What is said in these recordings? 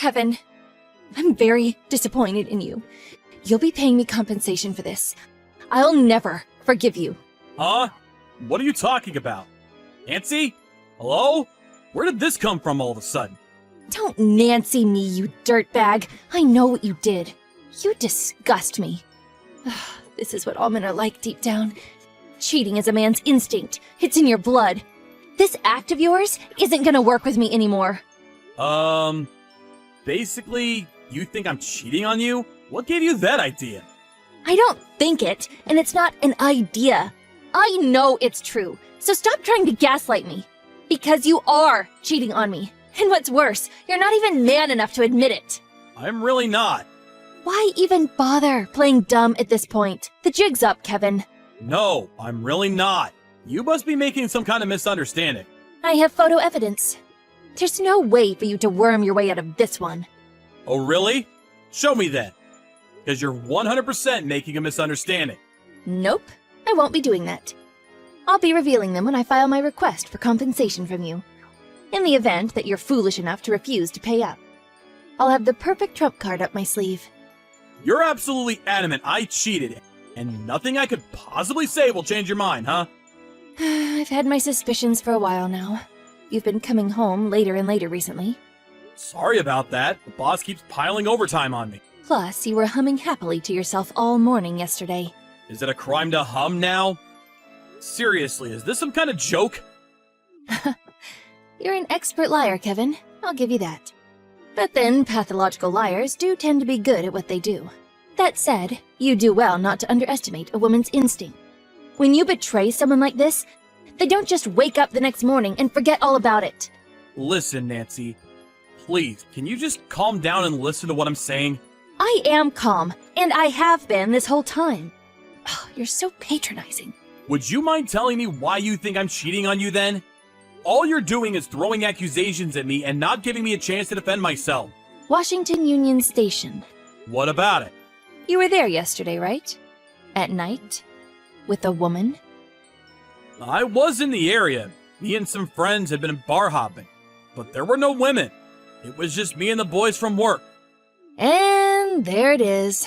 Kevin, I'm very disappointed in you. You'll be paying me compensation for this. I'll never forgive you. Huh? What are you talking about? Nancy? Hello? Where did this come from all of a sudden? Don't Nancy me, you dirtbag. I know what you did. You disgust me. This is what all men are like deep down. Cheating is a man's instinct. It's in your blood. This act of yours isn't gonna work with me anymore. Basically, you think I'm cheating on you? What gave you that idea? I don't think it, and it's not an idea. I know it's true, so stop trying to gaslight me. Because you are cheating on me. And what's worse, you're not even man enough to admit it. I'm really not. Why even bother playing dumb at this point? The jig's up, Kevin. No, I'm really not. You must be making some kind of misunderstanding. I have photo evidence. There's no way for you to worm your way out of this one. Oh, really? Show me then. Because you're 100% making a misunderstanding. Nope, I won't be doing that. I'll be revealing them when I file my request for compensation from you. In the event that you're foolish enough to refuse to pay up. I'll have the perfect trump card up my sleeve. You're absolutely adamant I cheated, and nothing I could possibly say will change your mind, huh? I've had my suspicions for a while now. You've been coming home later and later recently. Sorry about that. The boss keeps piling overtime on me. Plus, you were humming happily to yourself all morning yesterday. Is it a crime to hum now? Seriously, is this some kind of joke? You're an expert liar, Kevin. I'll give you that. But then, pathological liars do tend to be good at what they do. That said, you do well not to underestimate a woman's instinct. When you betray someone like this, they don't just wake up the next morning and forget all about it. Listen, Nancy. Please, can you just calm down and listen to what I'm saying? I am calm, and I have been this whole time. Oh, you're so patronizing. Would you mind telling me why you think I'm cheating on you then? All you're doing is throwing accusations at me and not giving me a chance to defend myself. Washington Union Station. What about it? You were there yesterday, right? At night? With a woman? I was in the area. Me and some friends had been bar hopping. But there were no women. It was just me and the boys from work. And there it is.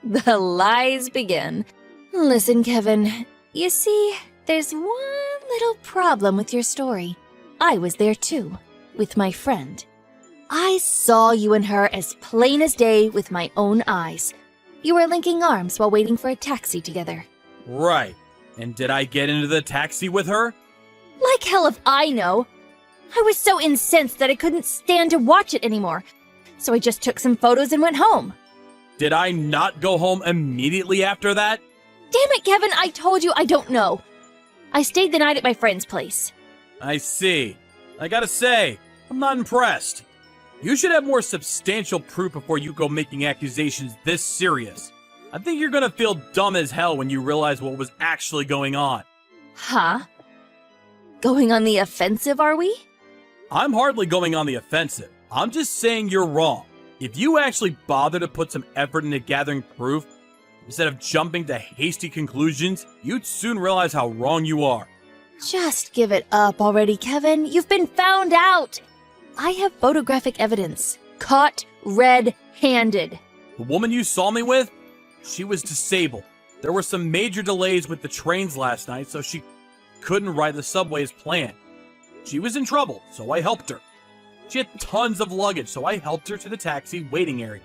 The lies begin. Listen, Kevin. You see, there's one little problem with your story. I was there too, with my friend. I saw you and her as plain as day with my own eyes. You were linking arms while waiting for a taxi together. Right. And did I get into the taxi with her? Like hell if I know. I was so incensed that I couldn't stand to watch it anymore. So I just took some photos and went home. Did I not go home immediately after that? Damn it, Kevin, I told you I don't know. I stayed the night at my friend's place. I see. I gotta say, I'm not impressed. You should have more substantial proof before you go making accusations this serious. I think you're gonna feel dumb as hell when you realize what was actually going on. Huh? Going on the offensive, are we? I'm hardly going on the offensive. I'm just saying you're wrong. If you actually bother to put some effort into gathering proof, instead of jumping to hasty conclusions, you'd soon realize how wrong you are. Just give it up already, Kevin. You've been found out. I have photographic evidence. Caught red-handed. The woman you saw me with? She was disabled. There were some major delays with the trains last night, so she couldn't ride the subway as planned. She was in trouble, so I helped her. She had tons of luggage, so I helped her to the taxi waiting area.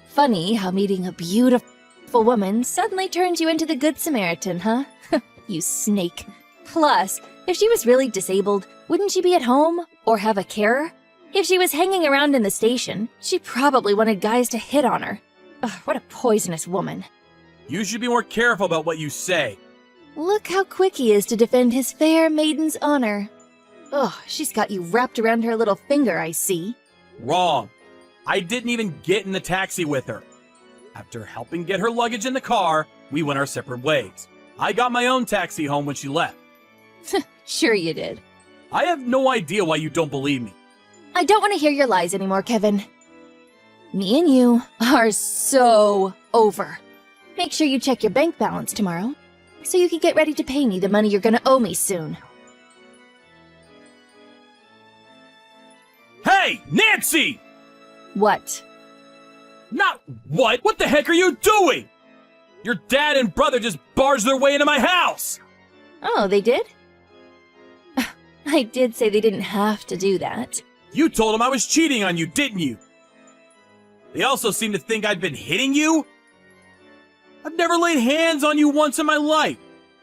Funny how meeting a beautiful woman suddenly turns you into the Good Samaritan, huh? You snake. Plus, if she was really disabled, wouldn't she be at home or have a carer? If she was hanging around in the station, she probably wanted guys to hit on her. Ugh, what a poisonous woman. You should be more careful about what you say. Look how quick he is to defend his fair maiden's honor. Ugh, she's got you wrapped around her little finger, I see. Wrong. I didn't even get in the taxi with her. After helping get her luggage in the car, we went our separate ways. I got my own taxi home when she left. Sure you did. I have no idea why you don't believe me. I don't want to hear your lies anymore, Kevin. Me and you are so over. Make sure you check your bank balance tomorrow, so you can get ready to pay me the money you're gonna owe me soon. Hey! Hey, Nancy! What? Not what? What the heck are you doing? Your dad and brother just barged their way into my house! Oh, they did? I did say they didn't have to do that. You told them I was cheating on you, didn't you? They also seem to think I've been hitting you? I've never laid hands on you once in my life,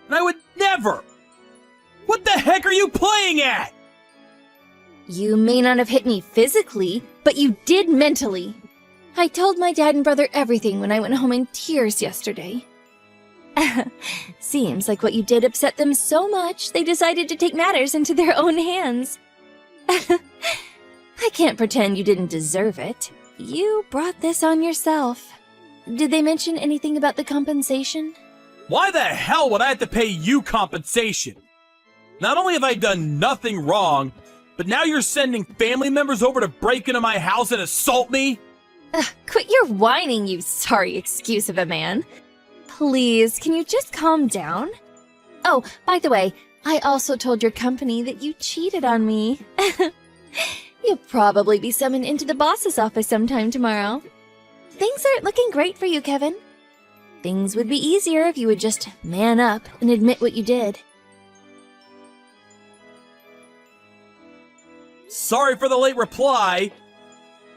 and I would never! What the heck are you playing at? You may not have hit me physically, but you did mentally. I told my dad and brother everything when I went home in tears yesterday. Seems like what you did upset them so much, they decided to take matters into their own hands. I can't pretend you didn't deserve it. You brought this on yourself. Did they mention anything about the compensation? Why the hell would I have to pay you compensation? Not only have I done nothing wrong, but now you're sending family members over to break into my house and assault me? Quit your whining, you sorry excuse of a man. Please, can you just calm down? Oh, by the way, I also told your company that you cheated on me. You'll probably be summoned into the boss's office sometime tomorrow. Things aren't looking great for you, Kevin. Things would be easier if you would just man up and admit what you did. Sorry for the late reply.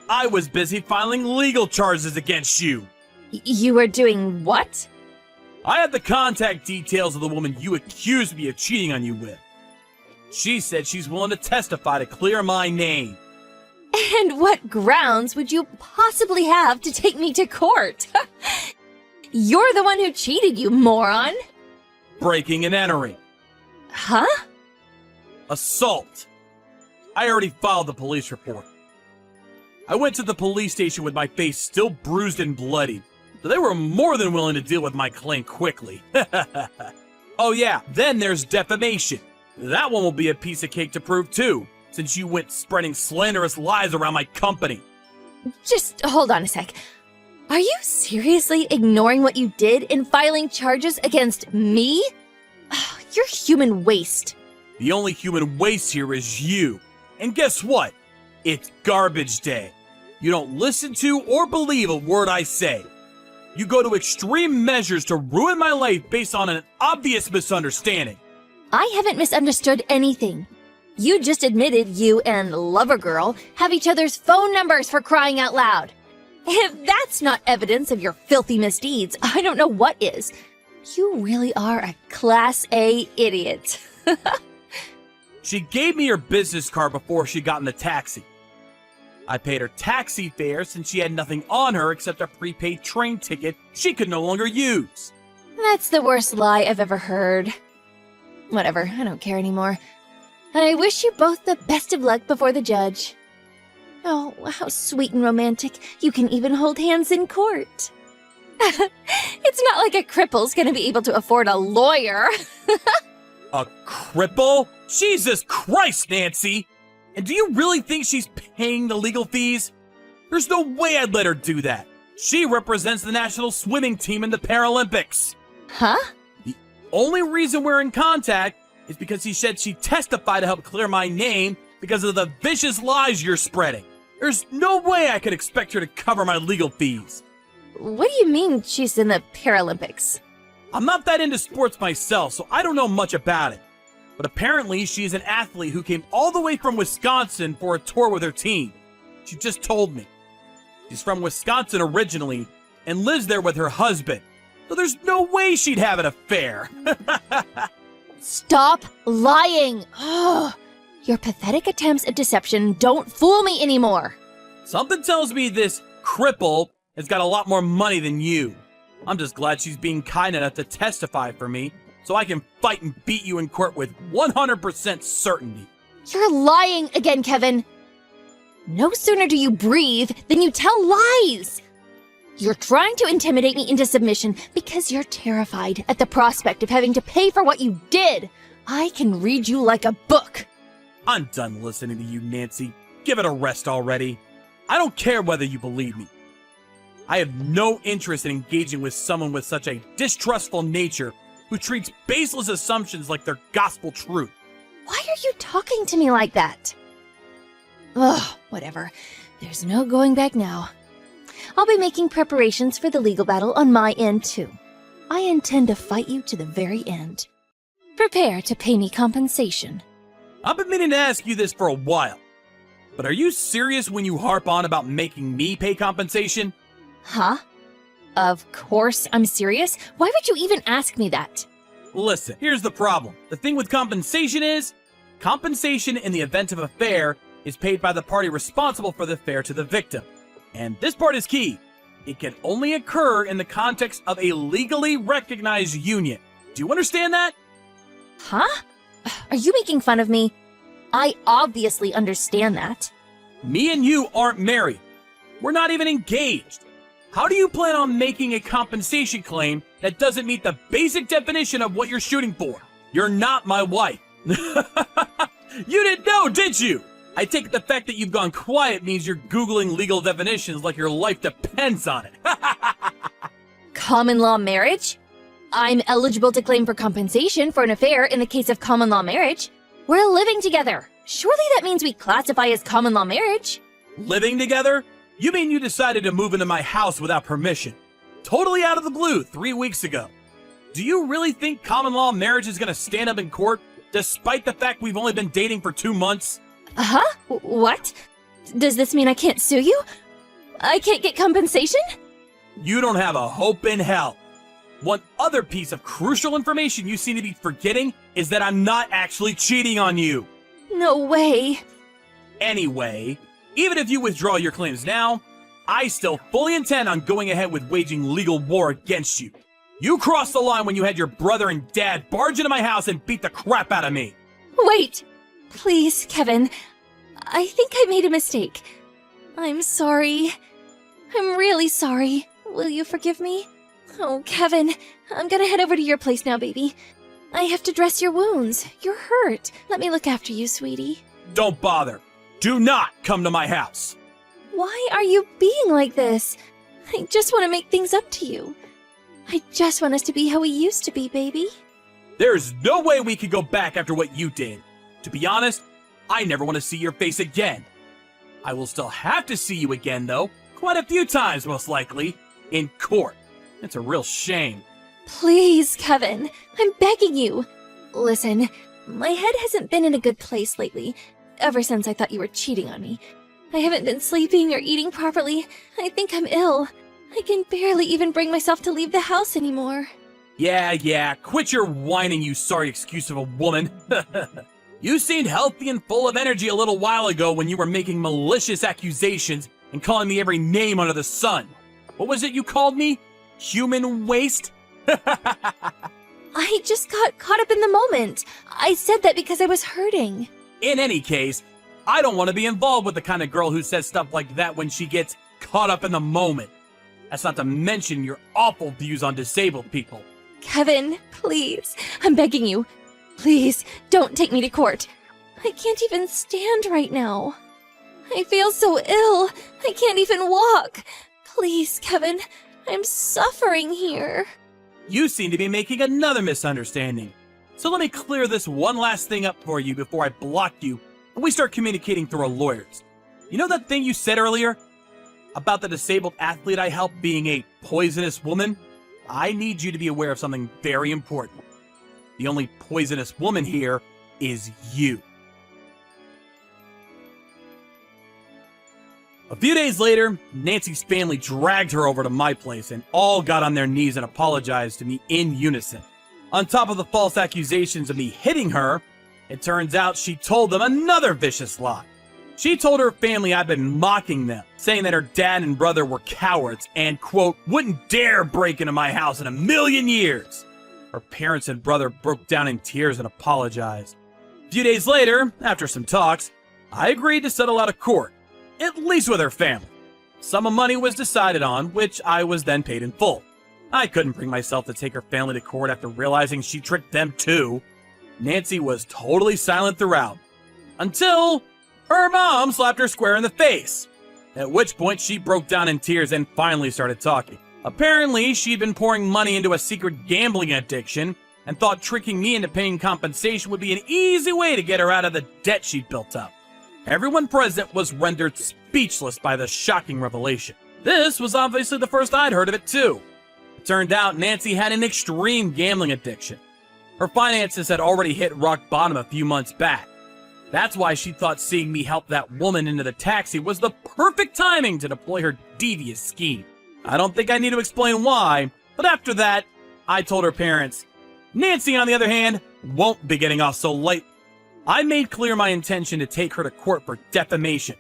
I was busy filing legal charges against you. You were doing what? I have the contact details of the woman you accused me of cheating on you with. She said she's willing to testify to clear my name. And what grounds would you possibly have to take me to court? You're the one who cheated, you moron. Breaking and entering. Huh? Assault. I already filed the police report. I went to the police station with my face still bruised and bloody, so they were more than willing to deal with my claim quickly. Oh yeah, then there's defamation. That one will be a piece of cake to prove too, since you went spreading slanderous lies around my company. Just hold on a sec. Are you seriously ignoring what you did and filing charges against me? You're human waste. The only human waste here is you. And guess what? It's garbage day. You don't listen to or believe a word I say. You go to extreme measures to ruin my life based on an obvious misunderstanding. I haven't misunderstood anything. You just admitted you and Lover Girl have each other's phone numbers, for crying out loud. If that's not evidence of your filthy misdeeds, I don't know what is. You really are a Class A idiot. She gave me her business card before she got in the taxi. I paid her taxi fare since she had nothing on her except a prepaid train ticket she could no longer use. That's the worst lie I've ever heard. Whatever, I don't care anymore. I wish you both the best of luck before the judge. Oh, how sweet and romantic. You can even hold hands in court. It's not like a cripple's gonna be able to afford a lawyer. A cripple? Jesus Christ, Nancy! And do you really think she's paying the legal fees? There's no way I'd let her do that. She represents the national swimming team in the Paralympics. Huh? The only reason we're in contact is because he said she'd testify to help clear my name because of the vicious lies you're spreading. There's no way I could expect her to cover my legal fees. What do you mean she's in the Paralympics? I'm not that into sports myself, so I don't know much about it. But apparently she's an athlete who came all the way from Wisconsin for a tour with her team. She just told me. She's from Wisconsin originally and lives there with her husband. So there's no way she'd have an affair. Stop lying! Ugh. Your pathetic attempts at deception don't fool me anymore. Something tells me this cripple has got a lot more money than you. I'm just glad she's being kind enough to testify for me so I can fight and beat you in court with 100% certainty. You're lying again, Kevin. No sooner do you breathe than you tell lies. You're trying to intimidate me into submission because you're terrified at the prospect of having to pay for what you did. I can read you like a book. I'm done listening to you, Nancy. Give it a rest already. I don't care whether you believe me. I have no interest in engaging with someone with such a distrustful nature who treats baseless assumptions like they're gospel truth. Why are you talking to me like that? Ugh. Whatever. There's no going back now. I'll be making preparations for the legal battle on my end, too. I intend to fight you to the very end. Prepare to pay me compensation. I've been meaning to ask you this for a while. But are you serious when you harp on about making me pay compensation? Huh? Of course I'm serious. Why would you even ask me that? Listen, here's the problem. The thing with compensation is, compensation in the event of a affair is paid by the party responsible for the affair to the victim. And this part is key. It can only occur in the context of a legally recognized union. Do you understand that? Huh? Are you making fun of me? I obviously understand that. Me and you aren't married. We're not even engaged. How do you plan on making a compensation claim that doesn't meet the basic definition of what you're shooting for? You're not my wife. You didn't know, did you? I take it the fact that you've gone quiet means you're Googling legal definitions like your life depends on it. Common law marriage? I'm eligible to claim for compensation for an affair in the case of common law marriage. We're living together. Surely that means we classify as common law marriage. Living together? You mean you decided to move into my house without permission? Totally out of the blue 3 weeks ago. Do you really think common law marriage is going to stand up in court, despite the fact we've only been dating for 2 months? Huh? What? Does this mean I can't sue you? I can't get compensation? You don't have a hope in hell. One other piece of crucial information you seem to be forgetting is that I'm not actually cheating on you. No way. Anyway, even if you withdraw your claims now, I still fully intend on going ahead with waging legal war against you. You crossed the line when you had your brother and dad barge into my house and beat the crap out of me. Wait! Please, Kevin. I think I made a mistake. I'm sorry. I'm really sorry. Will you forgive me? Oh, Kevin, I'm gonna head over to your place now, baby. I have to dress your wounds. You're hurt. Let me look after you, sweetie. Don't bother. Do not come to my house. Why are you being like this? I just want to make things up to you. I just want us to be how we used to be, baby. There's no way we could go back after what you did. To be honest, I never want to see your face again. I will still have to see you again, though. Quite a few times, most likely. In court. It's a real shame. Please, Kevin. I'm begging you. Listen, my head hasn't been in a good place lately. Ever since I thought you were cheating on me. I haven't been sleeping or eating properly. I think I'm ill. I can barely even bring myself to leave the house anymore. Yeah, quit your whining, you sorry excuse of a woman. You seemed healthy and full of energy a little while ago when you were making malicious accusations and calling me every name under the sun. What was it you called me? Human waste? I just got caught up in the moment. I said that because I was hurting. In any case, I don't want to be involved with the kind of girl who says stuff like that when she gets caught up in the moment. That's not to mention your awful views on disabled people. Kevin, please. I'm begging you. Please, don't take me to court. I can't even stand right now. I feel so ill. I can't even walk. Please, Kevin. I'm suffering here. You seem to be making another misunderstanding. So let me clear this one last thing up for you before I block you and we start communicating through our lawyers. You know that thing you said earlier? About the disabled athlete I helped being a poisonous woman? I need you to be aware of something very important. The only poisonous woman here is you. A few days later, Nancy's family dragged her over to my place and all got on their knees and apologized to me in unison. On top of the false accusations of me hitting her, it turns out she told them another vicious lie. She told her family I'd been mocking them, saying that her dad and brother were cowards and, quote, wouldn't dare break into my house in a million years. Her parents and brother broke down in tears and apologized. A few days later, after some talks, I agreed to settle out of court, at least with her family. Sum of money was decided on, which I was then paid in full. I couldn't bring myself to take her family to court after realizing she tricked them too. Nancy was totally silent throughout, until her mom slapped her square in the face, at which point she broke down in tears and finally started talking. Apparently, she'd been pouring money into a secret gambling addiction and thought tricking me into paying compensation would be an easy way to get her out of the debt she'd built up. Everyone present was rendered speechless by the shocking revelation. This was obviously the first I'd heard of it too. It turned out Nancy had an extreme gambling addiction. Her finances had already hit rock bottom a few months back. That's why she thought seeing me help that woman into the taxi was the perfect timing to deploy her devious scheme. I don't think I need to explain why, but after that, I told her parents. Nancy, on the other hand, won't be getting off so light. I made clear my intention to take her to court for defamation.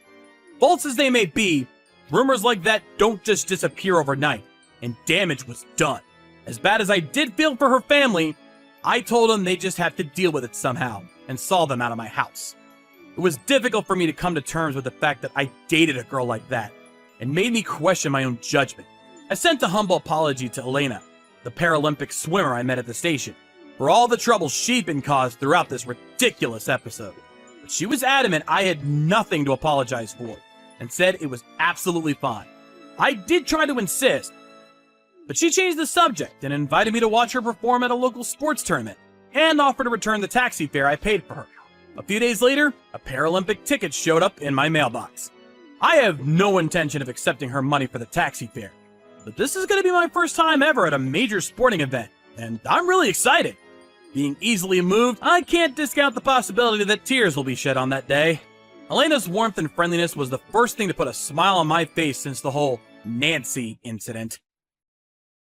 False as they may be, rumors like that don't just disappear overnight, and damage was done. As bad as I did feel for her family, I told them they just have to deal with it somehow, and saw them out of my house. It was difficult for me to come to terms with the fact that I dated a girl like that, and made me question my own judgment. I sent a humble apology to Elena, the Paralympic swimmer I met at the station, for all the trouble she'd been caused throughout this ridiculous episode. But she was adamant I had nothing to apologize for, and said it was absolutely fine. I did try to insist, but she changed the subject and invited me to watch her perform at a local sports tournament, and offered to return the taxi fare I paid for her. A few days later, a Paralympic ticket showed up in my mailbox. I have no intention of accepting her money for the taxi fare, but this is going to be my first time ever at a major sporting event, and I'm really excited. Being easily moved, I can't discount the possibility that tears will be shed on that day. Elena's warmth and friendliness was the first thing to put a smile on my face since the whole Nancy incident.